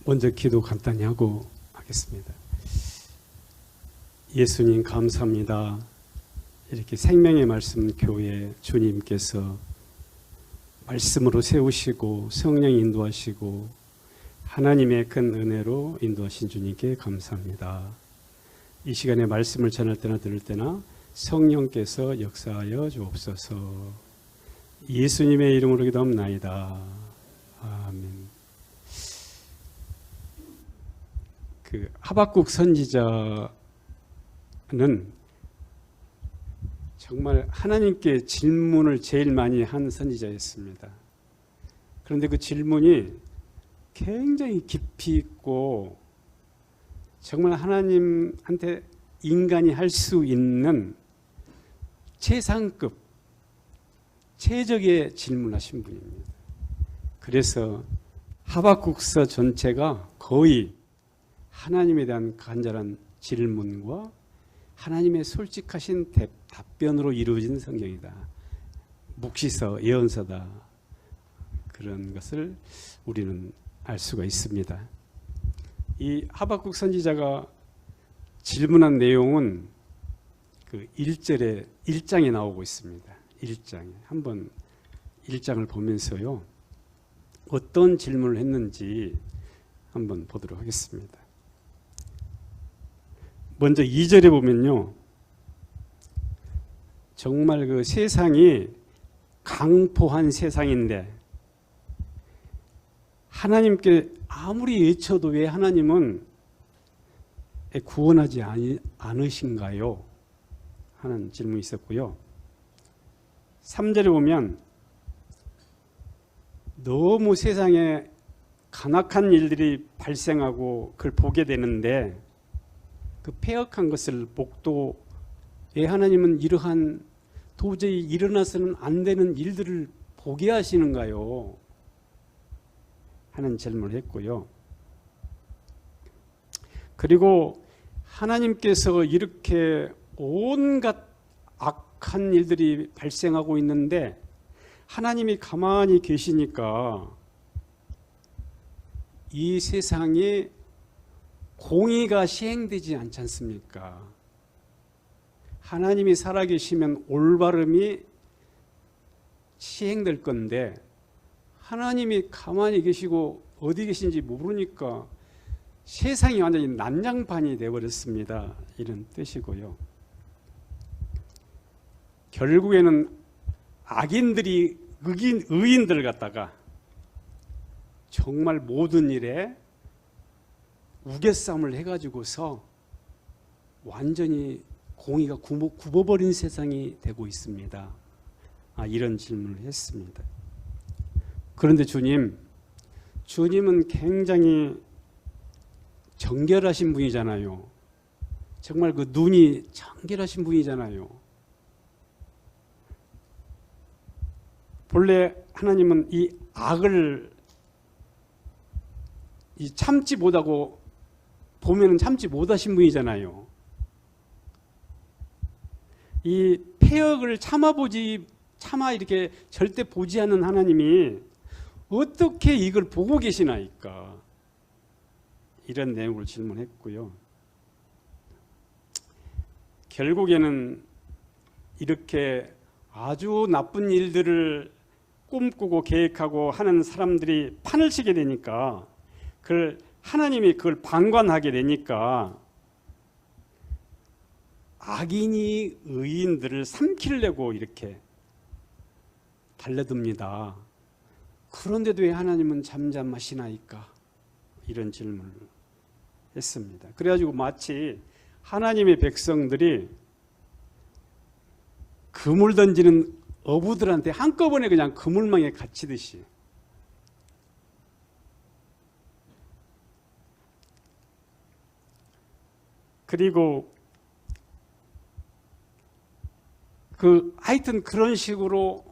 먼저 기도 간단히 하고 하겠습니다. 예수님 감사합니다. 이렇게 생명의 말씀 교회 주님께서 말씀으로 세우시고 성령 인도하시고 하나님의 큰 은혜로 인도하신 주님께 감사합니다. 이 시간에 말씀을 전할 때나 들을 때나 성령께서 역사하여 주옵소서. 예수님의 이름으로 기도합나이다. 아멘. 하박국 선지자는 정말 하나님께 질문을 제일 많이 한 선지자였습니다. 그런데 그 질문이 굉장히 깊이 있고 정말 하나님한테 인간이 할 수 있는 최상급, 최적의 질문하신 분입니다. 그래서 하박국서 전체가 거의 하나님에 대한 간절한 질문과 하나님의 솔직하신 답변으로 이루어진 성경이다. 묵시서, 예언서다. 그런 것을 우리는 알 수가 있습니다. 이 하박국 선지자가 질문한 내용은 그 1장에 나오고 있습니다. 1장에. 한번 1장을 보면서요. 어떤 질문을 했는지 한번 보도록 하겠습니다. 먼저 2절에 보면요. 정말 그 세상이 강포한 세상인데 하나님께 아무리 외쳐도 왜 하나님은 구원하지 않으신가요? 하는 질문이 있었고요. 3절에 보면 너무 세상에 간악한 일들이 발생하고 그걸 보게 되는데 그 패역한 것을 목도 왜 하나님은 이러한 도저히 일어나서는 안 되는 일들을 보게 하시는가요? 하는 질문을 했고요. 그리고 하나님께서 이렇게 온갖 악한 일들이 발생하고 있는데 하나님이 가만히 계시니까 이 세상에 공의가 시행되지 않지 않습니까? 하나님이 살아계시면 올바름이 시행될 건데 하나님이 가만히 계시고 어디 계신지 모르니까 세상이 완전히 난장판이 되어버렸습니다. 이런 뜻이고요. 결국에는 악인들이 의인들 갖다가 정말 모든 일에 우겨싸움을 해가지고서 완전히 공의가 굽어버린 세상이 되고 있습니다. 이런 질문을 했습니다. 그런데 주님은 굉장히 정결하신 분이잖아요. 정말 그 눈이 정결하신 분이잖아요. 본래 하나님은 이 악을 참지 못하고 보면은 참지 못하신 분이잖아요. 이 패역을 참아 이렇게 절대 보지 않는 하나님이 어떻게 이걸 보고 계시나이까? 이런 내용을 질문했고요. 결국에는 이렇게 아주 나쁜 일들을 꿈꾸고 계획하고 하는 사람들이 판을 치게 되니까 하나님이 그걸 방관하게 되니까 악인이 의인들을 삼키려고 이렇게 달려듭니다. 그런데도 왜 하나님은 잠잠하시나이까? 이런 질문을 했습니다. 그래가지고 마치 하나님의 백성들이 그물 던지는 어부들한테 한꺼번에 그냥 그물망에 갇히듯이 그리고 하여튼 그런 식으로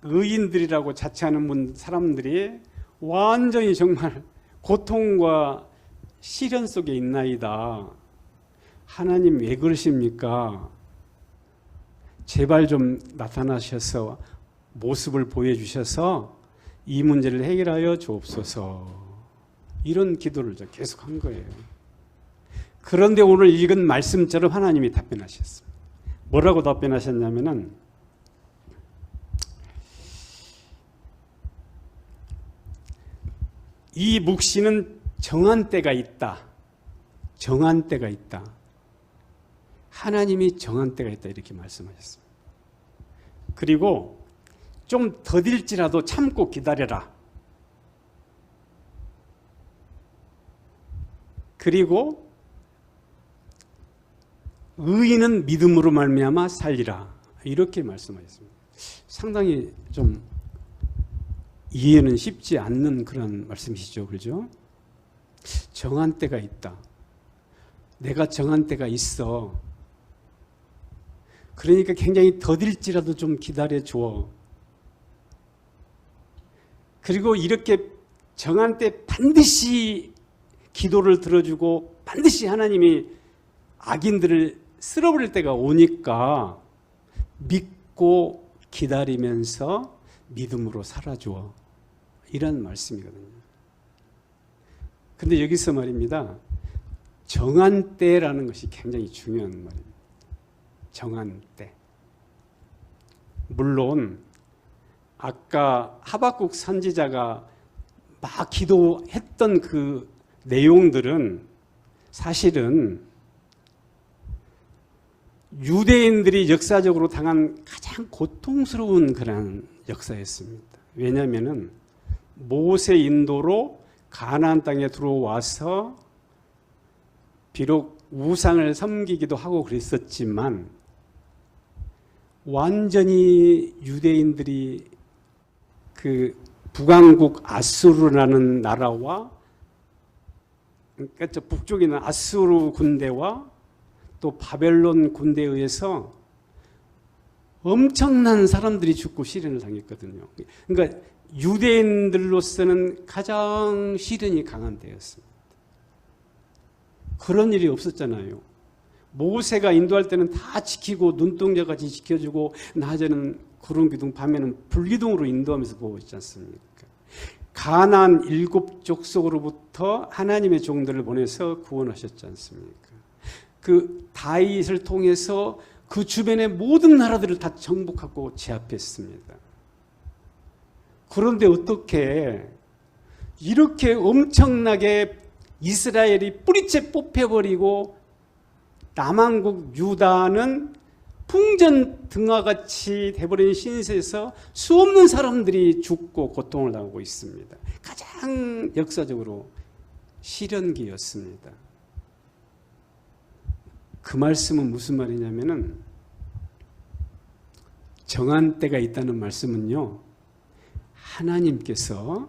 의인들이라고 자처하는 사람들이 완전히 정말 고통과 시련 속에 있나이다. 하나님 왜 그러십니까? 제발 좀 나타나셔서 모습을 보여주셔서 이 문제를 해결하여 주옵소서. 이런 기도를 계속 한 거예요. 그런데 오늘 읽은 말씀처럼 하나님이 답변하셨습니다. 뭐라고 답변하셨냐면은 이 묵시는 정한 때가 있다. 정한 때가 있다. 하나님이 정한 때가 있다 이렇게 말씀하셨습니다. 그리고 좀 더딜지라도 참고 기다려라. 그리고 의인은 믿음으로 말미암아 살리라 이렇게 말씀하셨습니다. 상당히 좀 이해는 쉽지 않는 그런 말씀이시죠, 그렇죠? 정한 때가 있다. 내가 정한 때가 있어. 그러니까 굉장히 더딜지라도 좀 기다려줘. 그리고 이렇게 정한 때 반드시 기도를 들어주고 반드시 하나님이 악인들을 쓸어버릴 때가 오니까 믿고 기다리면서 믿음으로 살아줘. 이런 말씀이거든요. 근데 여기서 말입니다. 정한 때라는 것이 굉장히 중요한 말입니다. 정한 때. 물론 아까 하박국 선지자가 막 기도했던 그 내용들은 사실은 유대인들이 역사적으로 당한 가장 고통스러운 그런 역사였습니다. 왜냐하면 모세 인도로 가나안 땅에 들어와서 비록 우상을 섬기기도 하고 그랬었지만 완전히 유대인들이 그 북왕국 아수르라는 나라와 그러니까 저 북쪽에 있는 아수르 군대와 또 바벨론 군대에 의해서 엄청난 사람들이 죽고 시련을 당했거든요. 그러니까 유대인들로서는 가장 시련이 강한 때였습니다. 그런 일이 없었잖아요. 모세가 인도할 때는 다 지키고 눈동자같이 지켜주고 낮에는 구름 기둥, 밤에는 불기둥으로 인도하면서 보고 있지 않습니까? 가나안 7족속으로부터 하나님의 종들을 보내서 구원하셨지 않습니까? 그 다윗을 통해서 그 주변의 모든 나라들을 다 정복하고 제압했습니다. 그런데 어떻게 이렇게 엄청나게 이스라엘이 뿌리째 뽑혀버리고 남왕국 유다는 풍전등화같이 돼버린 신세에서 수없는 사람들이 죽고 고통을 당하고 있습니다. 가장 역사적으로 시련기였습니다. 그 말씀은 무슨 말이냐면은 정한 때가 있다는 말씀은요, 하나님께서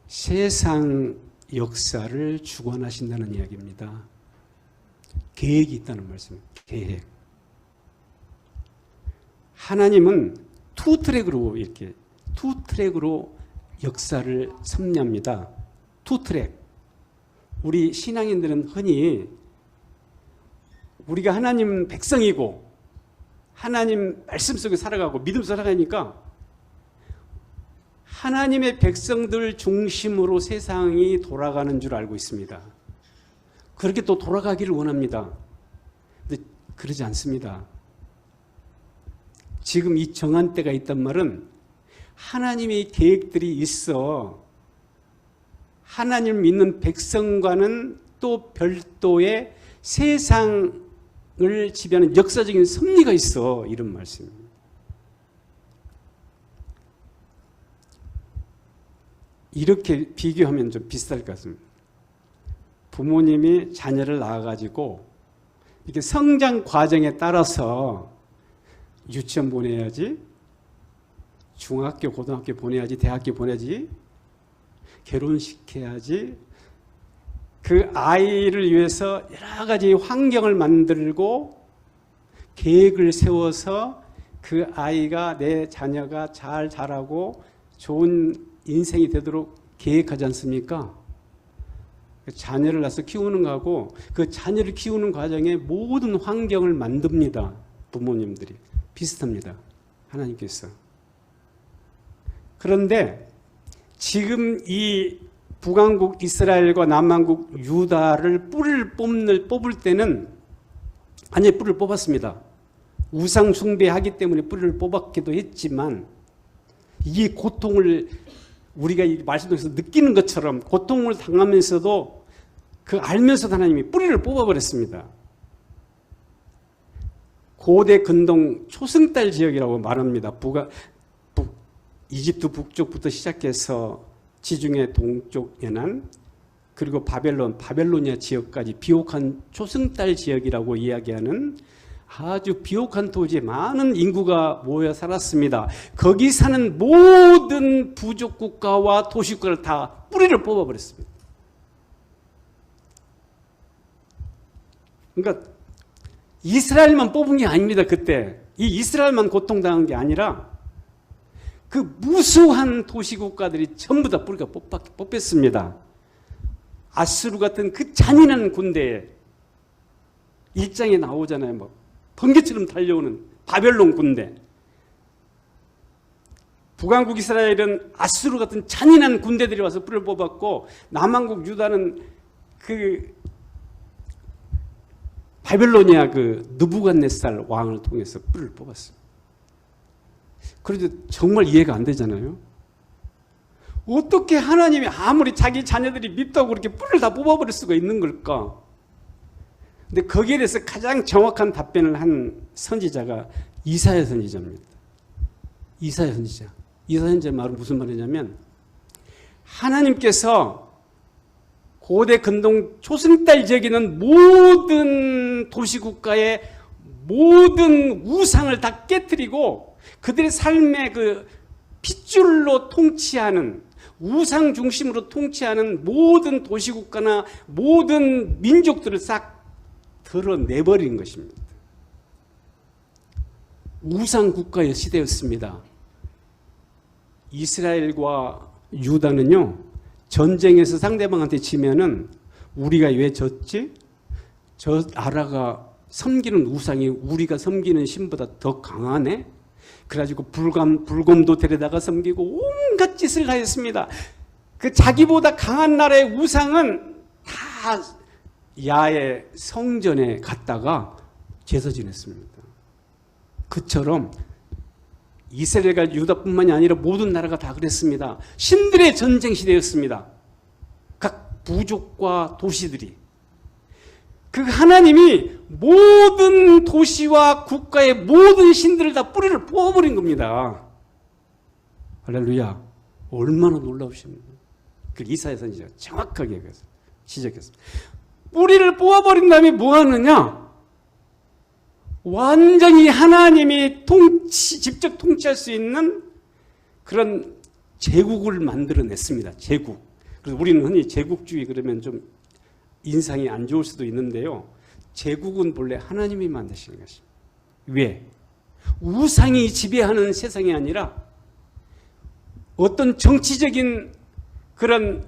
세상 역사를 주관하신다는 이야기입니다. 계획이 있다는 말씀입니다. 계획. 하나님은 투트랙으로 역사를 섭리합니다. 투트랙. 우리 신앙인들은 흔히 우리가 하나님 백성이고 하나님 말씀 속에 살아가고 믿음 살아가니까 하나님의 백성들 중심으로 세상이 돌아가는 줄 알고 있습니다. 그렇게 또 돌아가기를 원합니다. 근데 그러지 않습니다. 지금 이 정한 때가 있단 말은 하나님의 계획들이 있어 하나님을 믿는 백성과는 또 별도의 세상을 지배하는 역사적인 섭리가 있어. 이런 말씀입니다. 이렇게 비교하면 좀 비슷할 것 같습니다. 부모님이 자녀를 낳아가지고 이렇게 성장 과정에 따라서 유치원 보내야지, 중학교, 고등학교 보내야지, 대학교 보내야지, 결혼시켜야지, 그 아이를 위해서 여러 가지 환경을 만들고 계획을 세워서 그 아이가, 내 자녀가 잘 자라고 좋은 인생이 되도록 계획하지 않습니까? 자녀를 낳아서 키우는 거하고 그 자녀를 키우는 과정에 모든 환경을 만듭니다. 부모님들이. 비슷합니다. 하나님께서. 그런데 지금 이 북왕국 이스라엘과 남왕국 유다를 뽑을 때는 아니 뿔을 뽑았습니다. 우상 숭배하기 때문에 뿔을 뽑았기도 했지만 이 고통을 우리가 말씀 통해서 느끼는 것처럼 고통을 당하면서도 그 알면서도 하나님이 뿌리를 뽑아버렸습니다. 고대 근동 초승달 지역이라고 말합니다. 이집트 북쪽부터 시작해서 지중해 동쪽 연안 그리고 바벨로니아 지역까지 비옥한 초승달 지역이라고 이야기하는 아주 비옥한 토지에 많은 인구가 모여 살았습니다. 거기 사는 모든 부족 국가와 도시국가를 다 뿌리를 뽑아버렸습니다. 그러니까 이스라엘만 뽑은 게 아닙니다. 그때 이 이스라엘만 고통당한 게 아니라 그 무수한 도시국가들이 전부 다 뿌리가 뽑혔습니다. 아수르 같은 그 잔인한 군대에 일장에 나오잖아요. 뭐 번개처럼 달려오는 바벨론 군대. 북왕국 이스라엘은 아수르 같은 잔인한 군대들이 와서 뿔을 뽑았고 남왕국 유다는 그 바벨로니아 그 느부갓네살 왕을 통해서 뿔을 뽑았어요. 그래도 정말 이해가 안 되잖아요. 어떻게 하나님이 아무리 자기 자녀들이 밉다고 그렇게 뿔을 다 뽑아버릴 수가 있는 걸까? 근데 거기에 대해서 가장 정확한 답변을 한 선지자가 이사야 선지자입니다. 이사야 선지자. 이사야 선지자 말은 무슨 말이냐면 하나님께서 고대 근동 초승달 지역에 있는 모든 도시국가의 모든 우상을 다 깨뜨리고 그들의 삶의 그 핏줄로 통치하는 우상 중심으로 통치하는 모든 도시국가나 모든 민족들을 싹 드러내버린 것입니다. 우상 국가의 시대였습니다. 이스라엘과 유다는요, 전쟁에서 상대방한테 지면은 우리가 왜 졌지? 저 나라가 섬기는 우상이 우리가 섬기는 신보다 더 강하네? 그래가지고 불곰도 데려다가 섬기고 온갖 짓을 하였습니다. 그 자기보다 강한 나라의 우상은 다 야의 성전에 갔다가 제사 지냈습니다. 그처럼 이스라엘과 유다뿐만이 아니라 모든 나라가 다 그랬습니다. 신들의 전쟁 시대였습니다. 각 부족과 도시들이. 그 하나님이 모든 도시와 국가의 모든 신들을 다 뿌리를 뽑아버린 겁니다. 할렐루야. 얼마나 놀라우십니까? 그 이사야 선지자가 정확하게 지적했습니다. 뿌리를 뽑아버린 다음에 뭐 하느냐? 완전히 하나님이 직접 통치할 수 있는 그런 제국을 만들어냈습니다. 제국. 그래서 우리는 흔히 제국주의 그러면 좀 인상이 안 좋을 수도 있는데요. 제국은 본래 하나님이 만드신 것입니다. 왜? 우상이 지배하는 세상이 아니라 어떤 정치적인 그런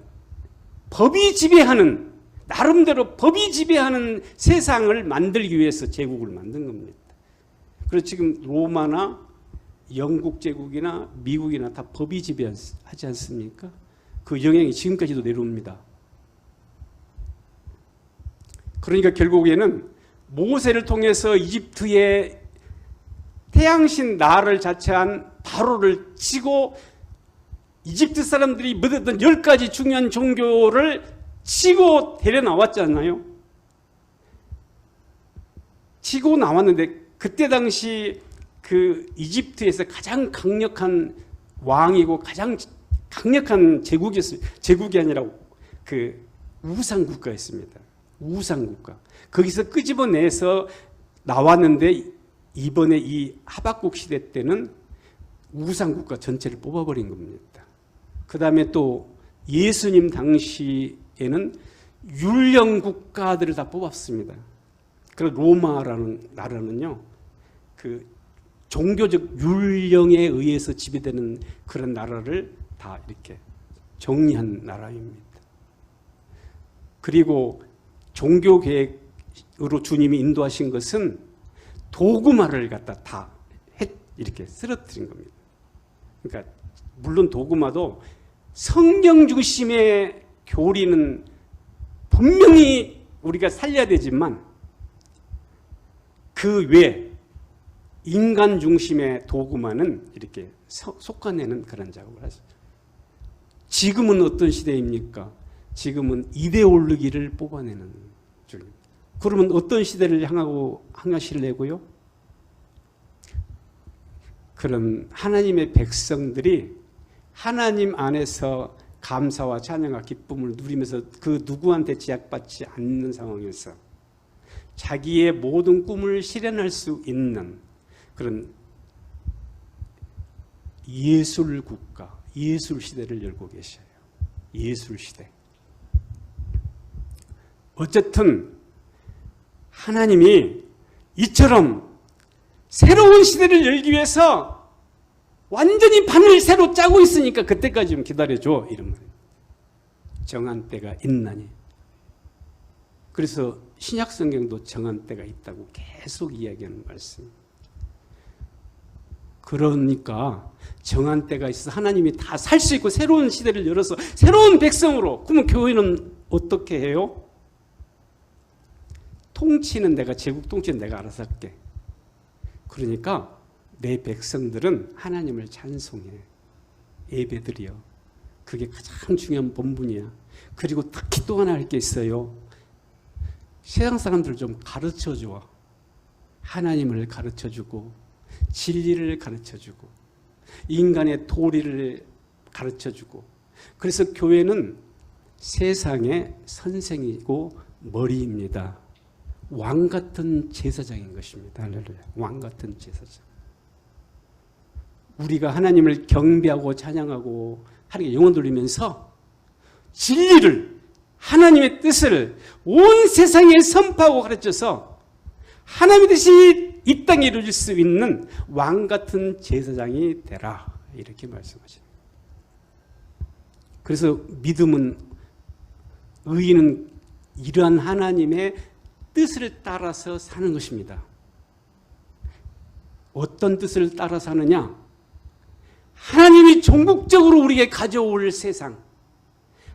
법이 지배하는 나름대로 법이 지배하는 세상을 만들기 위해서 제국을 만든 겁니다. 그래서 지금 로마나 영국 제국이나 미국이나 다 법이 지배하지 않습니까? 그 영향이 지금까지도 내려옵니다. 그러니까 결국에는 모세를 통해서 이집트의 태양신 나를 자처한 바로를 치고 이집트 사람들이 믿었던 10가지 중요한 종교를 치고 데려나왔잖아요. 치고 나왔는데 그때 당시 그 이집트에서 가장 강력한 왕이고 가장 강력한 제국이 아니라 그 우상 국가였습니다. 우상 국가. 거기서 끄집어내서 나왔는데 이번에 이 하박국 시대 때는 우상 국가 전체를 뽑아버린 겁니다. 그 다음에 또 예수님 당시에는 율령 국가들을 다 뽑았습니다. 그래서 로마라는 나라는요, 그 종교적 율령에 의해서 지배되는 그런 나라를 다 이렇게 정리한 나라입니다. 그리고 종교 계획으로 주님이 인도하신 것은 도구마를 갖다 다 이렇게 쓰러뜨린 겁니다. 그러니까 물론 도구마도 성경 중심의 교리는 분명히 우리가 살려야 되지만 그 외 인간 중심의 도구만은 이렇게 솎아내는 그런 작업을 하죠. 지금은 어떤 시대입니까? 지금은 이데올로기를 뽑아내는 중입니다. 그러면 어떤 시대를 향하시려고요? 그런 하나님의 백성들이 하나님 안에서 감사와 찬양과 기쁨을 누리면서 그 누구한테 제약받지 않는 상황에서 자기의 모든 꿈을 실현할 수 있는 그런 예술 국가, 예술 시대를 열고 계셔요. 예술 시대. 어쨌든 하나님이 이처럼 새로운 시대를 열기 위해서 완전히 판을 새로 짜고 있으니까 그때까지 좀 기다려줘. 이런 말이에요. 정한 때가 있나니. 그래서 신약 성경도 정한 때가 있다고 계속 이야기하는 말씀. 그러니까 정한 때가 있어서 하나님이 다 살 수 있고 새로운 시대를 열어서 새로운 백성으로. 그러면 교회는 어떻게 해요? 통치는 내가, 제국 통치는 내가 알아서 할게. 그러니까 내 백성들은 하나님을 찬송해. 예배드려. 그게 가장 중요한 본분이야. 그리고 특히 또 하나 할 게 있어요. 세상 사람들을 좀 가르쳐줘. 하나님을 가르쳐주고 진리를 가르쳐주고 인간의 도리를 가르쳐주고. 그래서 교회는 세상의 선생이고 머리입니다. 왕 같은 제사장인 것입니다. 할렐루야. 왕 같은 제사장. 우리가 하나님을 경배하고 찬양하고 하는 게 영혼 돌리면서 진리를, 하나님의 뜻을 온 세상에 선포하고 가르쳐서 하나님의 뜻이 이 땅에 이루어질 수 있는 왕 같은 제사장이 되라. 이렇게 말씀하십니다. 그래서 믿음은, 의인은 이러한 하나님의 뜻을 따라서 사는 것입니다. 어떤 뜻을 따라서 하느냐? 하나님이 종국적으로 우리에게 가져올 세상,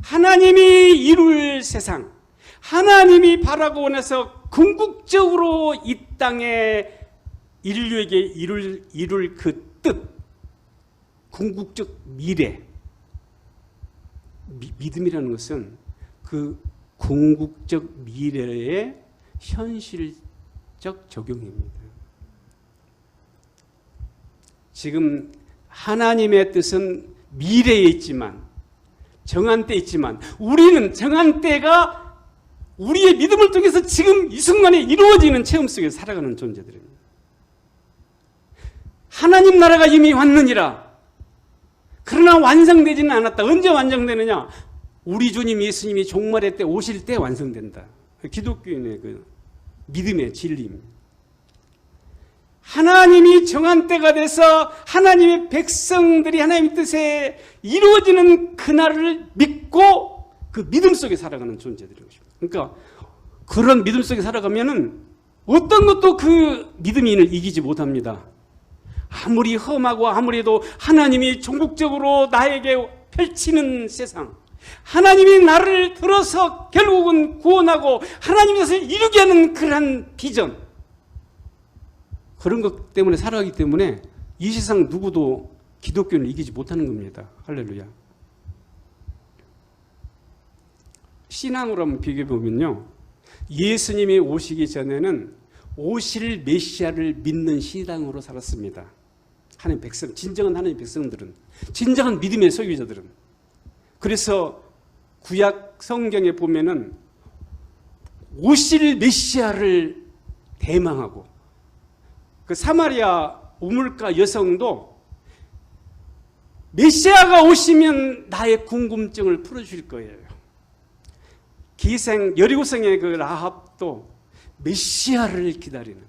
하나님이 이룰 세상, 하나님이 바라고 원해서 궁극적으로 이 땅에 인류에게 이룰 그 뜻, 궁극적 미래. 믿음이라는 것은 그 궁극적 미래의 현실적 적용입니다. 지금 하나님의 뜻은 미래에 있지만, 정한 때에 있지만, 우리는 정한 때가 우리의 믿음을 통해서 지금 이 순간에 이루어지는 체험 속에서 살아가는 존재들입니다. 하나님 나라가 이미 왔느니라. 그러나 완성되지는 않았다. 언제 완성되느냐? 우리 주님 예수님이 종말의 때 오실 때 완성된다. 기독교인의 그 믿음의 진리입니다. 하나님이 정한 때가 돼서 하나님의 백성들이 하나님의 뜻에 이루어지는 그날을 믿고 그 믿음 속에 살아가는 존재들인 것입니다. 그러니까 그런 믿음 속에 살아가면은 어떤 것도 그 믿음인을 이기지 못합니다. 아무리 험하고 아무리도 하나님이 종국적으로 나에게 펼치는 세상, 하나님이 나를 들어서 결국은 구원하고 하나님의 뜻을 이루게 하는 그러한 비전, 그런 것 때문에 살아가기 때문에 이 세상 누구도 기독교를 이기지 못하는 겁니다. 할렐루야. 신앙으로 한번 비교해 보면요, 예수님이 오시기 전에는 오실 메시아를 믿는 신앙으로 살았습니다. 하나님 백성, 진정한 하나님 백성들은, 진정한 믿음의 소유자들은. 그래서 구약 성경에 보면은 오실 메시아를 대망하고, 그 사마리아 우물가 여성도 메시아가 오시면 나의 궁금증을 풀어줄 거예요. 기생 여리고성의 그 라합도 메시아를 기다리는.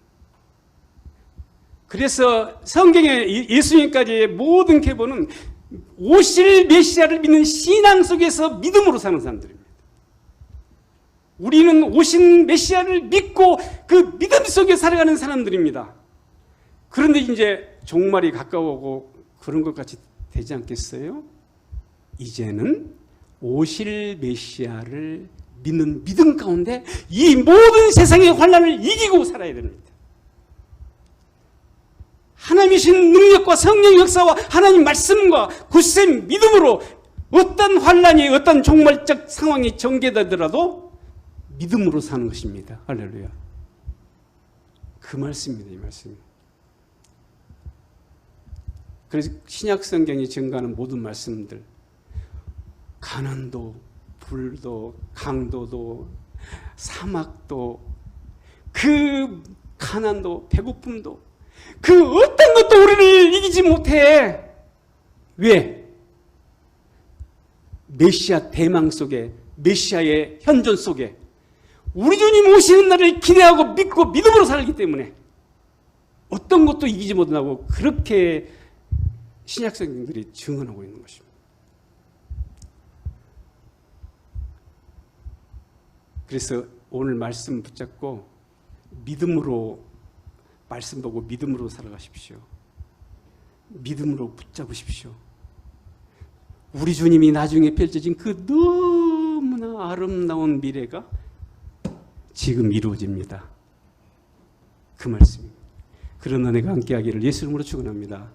그래서 성경에 예수님까지의 모든 계보는 오실 메시아를 믿는 신앙 속에서 믿음으로 사는 사람들입니다. 우리는 오신 메시아를 믿고 그 믿음 속에 살아가는 사람들입니다. 그런데 이제 종말이 가까워오고 그런 것 같이 되지 않겠어요? 이제는 오실 메시아를 믿는 믿음 가운데 이 모든 세상의 환난을 이기고 살아야 됩니다. 하나님이신 능력과 성령 역사와 하나님 말씀과 굳세 믿음으로 어떤 환난이 어떤 종말적 상황이 전개되더라도 믿음으로 사는 것입니다. 할렐루야. 그 말씀입니다. 이 말씀. 그래서 신약 성경이 증가하는 모든 말씀들, 가난도 불도 강도도 사막도 그 가난도 배고픔도 그 어떤 것도 우리를 이기지 못해. 왜? 메시아 대망 속에, 메시아의 현존 속에 우리 주님 오시는 날을 기대하고 믿고 믿음으로 살기 때문에 어떤 것도 이기지 못하고 그렇게 신약 성경들이 증언하고 있는 것입니다. 그래서 오늘 말씀 붙잡고 믿음으로 말씀 보고 믿음으로 살아가십시오. 믿음으로 붙잡으십시오. 우리 주님이 나중에 펼쳐진 그 너무나 아름다운 미래가 지금 이루어집니다. 그 말씀입니다. 그런 은혜가 함께하기를 예수 이름으로 축원합니다.